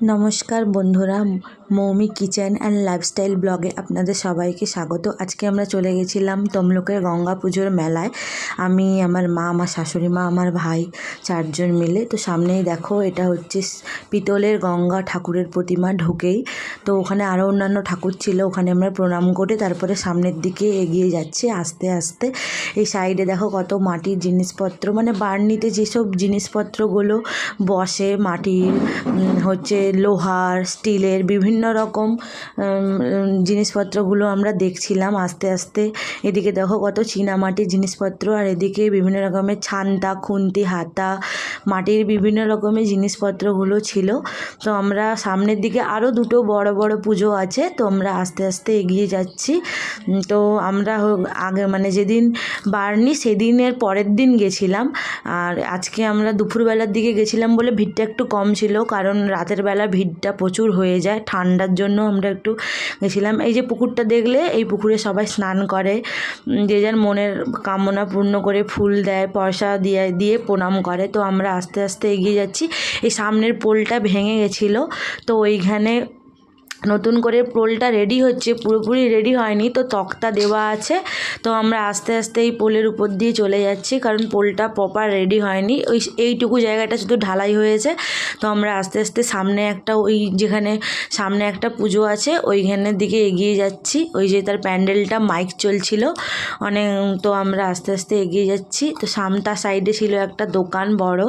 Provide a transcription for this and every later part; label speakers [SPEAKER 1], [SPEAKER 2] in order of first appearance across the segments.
[SPEAKER 1] নমস্কার বন্ধুরা, Moumi kitchen and lifestyle ব্লগে আপনাদের সবাইকে স্বাগত। আজকে আমরা চলে গেছিলাম তমলুকের গঙ্গা পুজোর মেলায়। আমি, আমার মা, আমার শাশুড়ি মা, আমার ভাই, চারজন মিলে। তো সামনেই দেখো, এটা হচ্ছে পিতলের গঙ্গা ঠাকুরের প্রতিমা ঢুকেই। তো ওখানে আরও অন্যান্য ঠাকুর ছিল, ওখানে আমরা প্রণাম করে তারপরে সামনের দিকে এগিয়ে যাচ্ছি আস্তে আস্তে। এই সাইডে দেখো কত মাটির জিনিসপত্র, মানে বার্নিতে যেসব জিনিসপত্রগুলো বসে, মাটির হচ্ছে লোহার, স্টিলের বিভিন্ন রকম জিনিসপত্রগুলো আমরা দেখছিলাম আস্তে আস্তে। এদিকে দেখো কত চীনামাটির জিনিসপত্র, আর এদিকে বিভিন্ন রকমের ছান্তা, খুন্তি, হাতা, মাটির বিভিন্ন রকমের জিনিসপত্রগুলো ছিল। তো আমরা সামনের দিকে আরও দুটো বড় বড় পুজো আছে, তো আমরা আস্তে আস্তে এগিয়ে যাচ্ছি। তো আমরা আগে মানে যেদিন বার্নি সেদিনের পরের দিন গেছিলাম, আর আজকে আমরা দুপুরবেলার দিকে গেছিলাম বলে ভিড়টা একটু কম ছিল, কারণ রাতের বেলা ভিড়টা প্রচুর হয়ে যায়। ঠান্ডার জন্য আমরা একটু গেছিলাম। এই যে পুকুরটা দেখলে, এই পুকুরে সবাই স্নান করে, যে যার মনের কামনা পূর্ণ করে ফুল দেয়, পয়সা দিয়ে প্রণাম করে। তো আমরা আস্তে আস্তে এগিয়ে যাচ্ছি। এই সামনের পোলটা ভেঙে গেছিলো, তো ওইখানে নতুন করে পোলটা রেডি হচ্ছে, পুরোপুরি রেডি হয়নি, তো তক্তা দেওয়া আছে। তো আমরা আস্তে আস্তে এই পোলের উপর দিয়ে চলে যাচ্ছি, কারণ পোলটা প্রপার রেডি হয়নি। এইটুকু জায়গাটা শুধু ঢালাই হয়েছে। তো আমরা আস্তে আস্তে সামনে একটা, যেখানে সামনে একটা পুজো আছে ওইখানের দিকে এগিয়ে যাচ্ছি। ওই যে তার প্যান্ডেলটা মাইক চলছিল অনেক, তো আমরা আস্তে আস্তে এগিয়ে যাচ্ছি। তো তার সাইডে ছিল একটা দোকান বড়,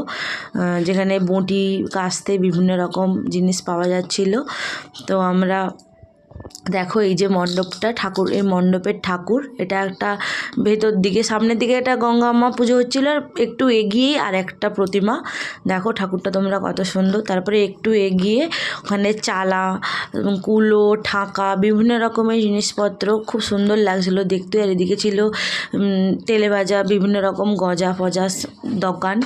[SPEAKER 1] যেখানে বঁটি কাস্তে বিভিন্ন রকম জিনিস পাওয়া যাচ্ছিল। তো আমরা দেখো, এই যে মণ্ডপটা, ঠাকুর, এই মণ্ডপের ঠাকুর, এটা একটা ভেতর দিকে, সামনের দিকে একটা গঙ্গা মা পুজো হচ্ছিল, আর একটু এগিয়ে আর একটা প্রতিমা। দেখো ঠাকুরটা তোমরা কত সুন্দর। তারপরে একটু এগিয়ে ওখানে চালা, কুলো, ঠাকা, বিভিন্ন রকমের জিনিসপত্র খুব সুন্দর লাগছিল দেখতে। আর এদিকে ছিল তেলে ভাজা বিভিন্ন রকম গজা ফজা দোকান।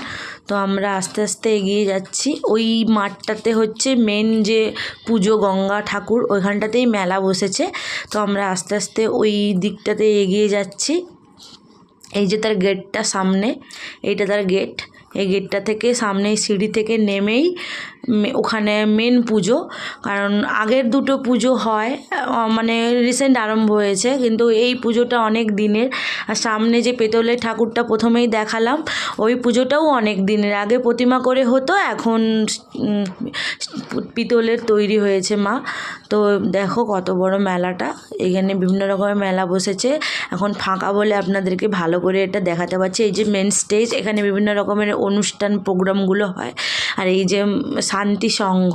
[SPEAKER 1] তো আমরা আস্তে আস্তে এগিয়ে যাচ্ছি। ওই মাঠটাতে হচ্ছে মেন যে পুজো, গঙ্গা ঠাকুর, ওইখানটাতেই মেলা বসেছে। তো আমরা আস্তে আস্তে ওই দিকটাতে এগিয়ে যাচ্ছি। এই যে তার গেটটা সামনে, এইটা তার গেট। এই গেটটা থেকে সামনে সিঁড়ি থেকে নেমেই ওখানে মেন পুজো। কারণ আগের দুটো পুজো হয়, মানে রিসেন্ট আরম্ভ হয়েছে, কিন্তু এই পুজোটা অনেক দিনের। আর সামনে যে পেতলের ঠাকুরটা প্রথমেই দেখালাম, ওই পুজোটাও অনেক দিনের। আগে প্রতিমা করে হতো, এখন পিতলের তৈরি হয়েছে মা। তো দেখো কত বড় মেলাটা, এখানে বিভিন্ন রকমের মেলা বসেছে। এখন ফাঁকা বলে আপনাদেরকে ভালো করে এটা দেখাতে পারছি। এই যে মেন স্টেজ, এখানে বিভিন্ন রকমের অনুষ্ঠান প্রোগ্রামগুলো হয়। আর এই যে শান্তি সংঘ,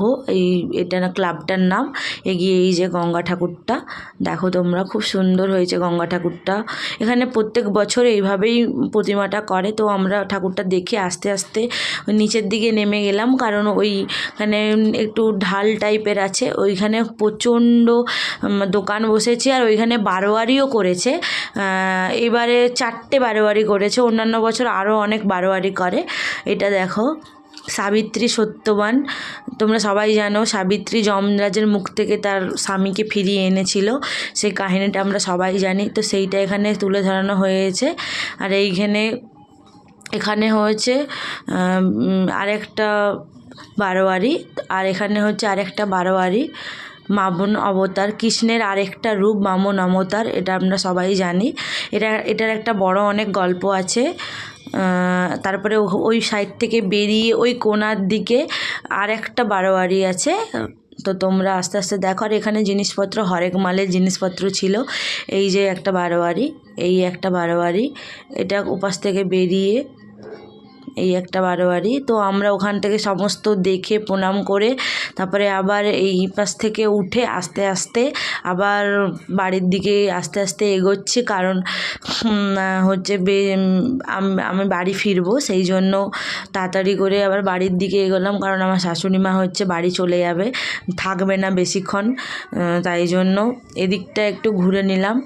[SPEAKER 1] এটা না ক্লাবটার নাম। এগিয়ে এই যে গঙ্গা ঠাকুরটা দেখো তোমরা, খুব সুন্দর হয়েছে গঙ্গা ঠাকুরটা। এখানে প্রত্যেক বছর এইভাবেই প্রতিমাটা করে। তো আমরা ঠাকুরটা দেখে আস্তে আস্তে নিচের দিকে নেমে গেলাম, কারণ ওইখানে একটু ঢাল টাইপের আছে, ওইখানে প্রচণ্ড দোকান বসেছে। আর ওইখানে বারোয়ারিও করেছে, এবারে 4টে বারোয়ারি করেছে, অন্যান্য বছর আরও অনেক বারোয়ারি করে। এটা দেখো, সাবিত্রী সত্যবান, তোমরা সবাই জানো সাবিত্রী যমরাজের মুখ থেকে তার স্বামীকে ফিরিয়ে এনেছিল, সেই কাহিনীটা আমরা সবাই জানি। তো সেইটা এখানে তুলে ধরানো হয়েছে। আর এখানে হয়েছে আরেকটা বারোয়ারি, আর এখানে হচ্ছে আরেকটা বারোয়ারি, বামন অবতার, কৃষ্ণের আরেকটা রূপ বামন অবতার, এটা আমরা সবাই জানি। এটার একটা বড় অনেক গল্প আছে। তারপরে ওই সাইড থেকে বেরিয়ে ওই কোণার দিকে আর একটা বারোয়ারি আছে। তো তোমরা আস্তে আস্তে দেখো। আর এখানে জিনিসপত্র, হরেক মালের জিনিসপত্র ছিল। এই যে একটা বারোয়ারি, এই একটা বারোয়ারি, এটা উপাস থেকে বেরিয়ে এই একটা বারোয়ারি। তো আমরা ওখান থেকে সমস্ত দেখে প্রণাম করে তারপরে আবার এই পাশ থেকে উঠে আস্তে আস্তে আবার বাড়ির দিকে আস্তে আস্তে এগোচ্ছি, কারণ হচ্ছে আমি বাড়ি ফিরবো, সেই জন্য তাড়াতাড়ি করে আবার বাড়ির দিকে এগোলাম, কারণ আমার শাশুড়ি মা হচ্ছে বাড়ি চলে যাবে, থাকবে না বেশিক্ষণ। তাই জন্য এদিকটা একটু ঘুরে নিলাম,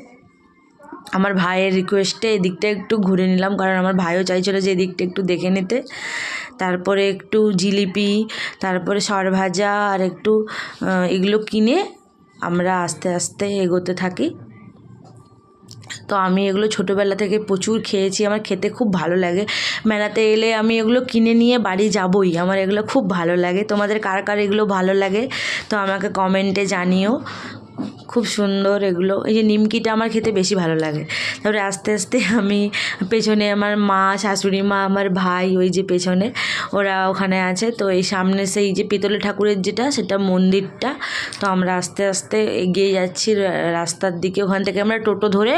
[SPEAKER 1] আমার ভাইয়ের রিকোয়েস্টে এদিকটা একটু ঘুরে নিলাম, কারণ আমার ভাইও চাইছিল যে এদিকটা একটু দেখে নিতে। তারপরে একটু জিলিপি, তারপরে সরভাজা আর একটু এগুলো কিনে আমরা আস্তে আস্তে এগোতে থাকি। তো আমি এগুলো ছোটোবেলা থেকে প্রচুর খেয়েছি, আমার খেতে খুব ভালো লাগে। মেলাতে এলে আমি এগুলো কিনে নিয়ে বাড়ি যাবই, আমার এগুলো খুব ভালো লাগে। তোমাদের কার কার এগুলো ভালো লাগে তো আমাকে কমেন্টে জানিও। খুব সুন্দর এগুলো। এই যে নিমকিটা আমার খেতে বেশি ভালো লাগে। তারপরে আস্তে আস্তে আমি পেছনে আমার মা, শাশুড়ি মা, আমার ভাই ওই যে পেছনে ওরা ওখানে আছে। তো এই সামনে সেই যে পিতলের ঠাকুরের যেটা, সেটা মন্দিরটা। তো আমরা আস্তে আস্তে এগিয়ে যাচ্ছি রাস্তার দিকে। ওখান থেকে আমরা টোটো ধরে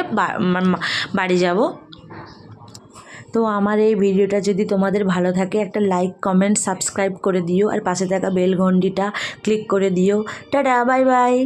[SPEAKER 1] বাড়ি যাব। তো আমার এই ভিডিওটা যদি তোমাদের ভালো থাকে একটা লাইক, কমেন্ট, সাবস্ক্রাইব করে দিও, আর পাশে থাকা বেল ঘন্টিটা ক্লিক করে দিও। Tata, bye bye.